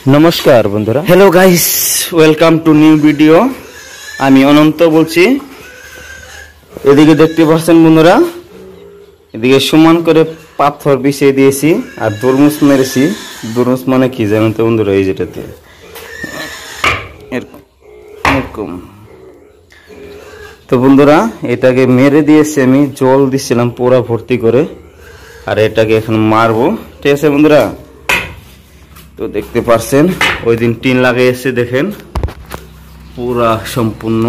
नमस्कार बंधुरा hello guys welcome to new video. আমি অনন্ত বলছি। এদিকে দেখতে পাচ্ছেন বন্ধুরা, এদিকে সমান করে পাথর বিছিয়ে দিয়েছি আর তরমুজ মেরেছি। তরমুজ মানে কি জানেন তো বন্ধুরা, এই যেটাতে এরকম। তো বন্ধুরা এটাকে মেরে দিয়েছি, আমি জল দিছিলাম পুরা ভর্তি করে, আর এটাকে এখন মারবো। ঠিক আছে বন্ধুরা, তো দেখতে পাচ্ছেন ওই দিন টিন লাগিয়েছে দেখেন পুরা সম্পূর্ণ।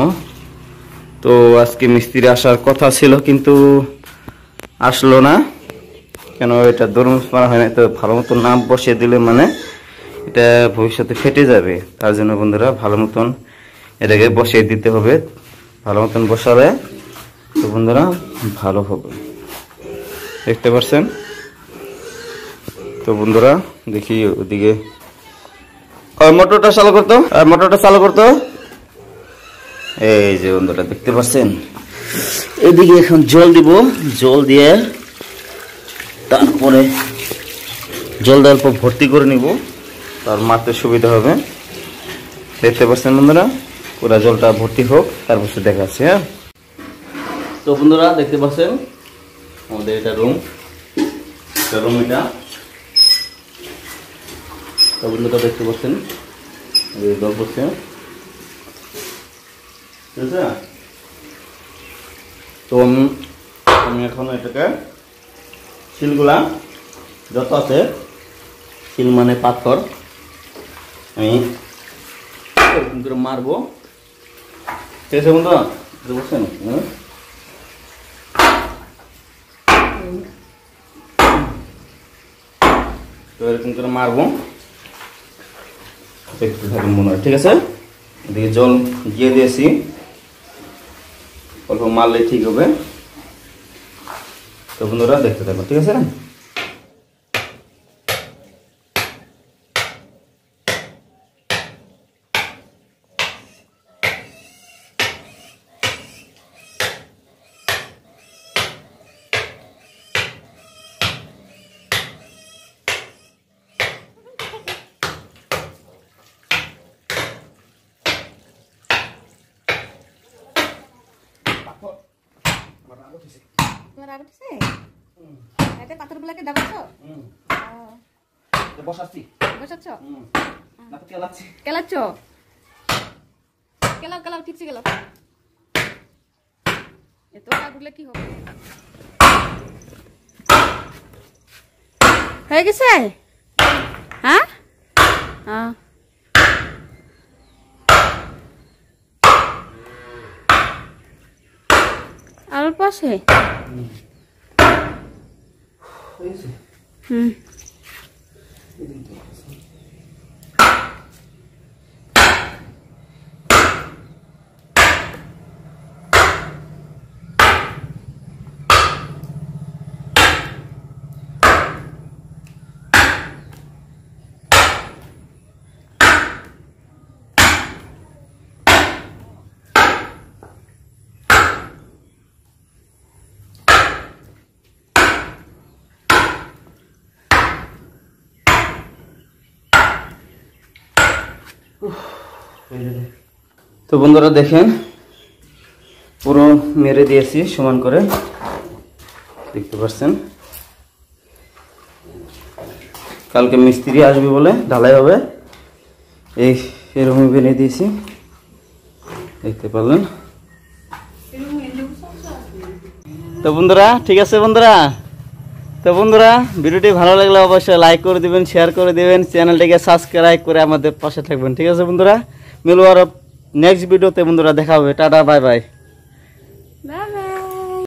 তো আজকে মিস্ত্রি আসার কথা ছিল কিন্তু আসলো না, কেন এটা তরমুজ মারা হয় না। তো ভালো মতো নাম বসিয়ে দিলে মানে এটা ভবিষ্যতে ফেটে যাবে, তার জন্য বন্ধুরা ভালো মতন এটাকে বসিয়ে দিতে হবে। ভালো মতন বসালে তো বন্ধুরা ভালো হবে, দেখতে পাচ্ছেন। তো বন্ধুরা দেখি ওদিকে মোটরটা চালু করতো, মোটরটা চালু করতো। এই যে বন্ধুরা দেখতে পাচ্ছেন, এদিকে এখন জল দিব। জল দিয়ে তারপরে জল দেওয়ার পর ভর্তি করে নিব, তার মারতে সুবিধা হবে। দেখতে পাচ্ছেন বন্ধুরা, পুরা জলটা ভর্তি হোক, তারপর দেখাচ্ছি। হ্যাঁ, তো বন্ধুরা দেখতে পাচ্ছেন আমাদের এটা রুম, এটা বন্ধুরা দেখতে পাচ্ছেন জল পড়ছে। ঠিক আছে, তো আমি এখন এটাকে শিলগুলা যত আছে, শিল মানে পাথর, আমি এরকম করে মারবো। ঠিক আছে বন্ধুরা দেখতে পাচ্ছেন, তো এরকম করে মারবো, দেখতে থাকুন মনে হয়। ঠিক আছে, এদিকে জল দিয়ে দিয়েছি, অল্প মারলে ঠিক হবে। তো বন্ধুরা দেখতে থাকুন। ঠিক আছে, এটা পাথরগুলোকে দাবাচ্ছ? বসাচ্ছি। বসাচ্ছ? না তো কেলাচ্ছি। কেলাচ্ছ? কেলাও কেলাও, ঠিকছে গেল। এত কাগুলে কি হবে? হয়ে গেছে? হ্যাঁ হ্যাঁ, অল্প আছে। হুম, তো বন্ধুরা দেখেন পুরো মেরে দিয়েছি সমান করে, দেখতে পাচ্ছেন। কালকে মিস্ত্রি আসবে বলে ঢালাই হবে, এই এরকম বেরিয়ে দিয়েছি, দেখতে পারলেন। তো বন্ধুরা ঠিক আছে বন্ধুরা, তো বন্ধুরা ভিডিওটি ভালো লাগলে অবশ্যই লাইক করে দিবেন, শেয়ার করে দিবেন, চ্যানেলটিকে সাবস্ক্রাইব করে আমাদের পাশে থাকবেন। ঠিক আছে বন্ধুরা, মিলবো আরো নেক্সট ভিডিওতে বন্ধুরা, দেখা হবে। Tata, bye bye.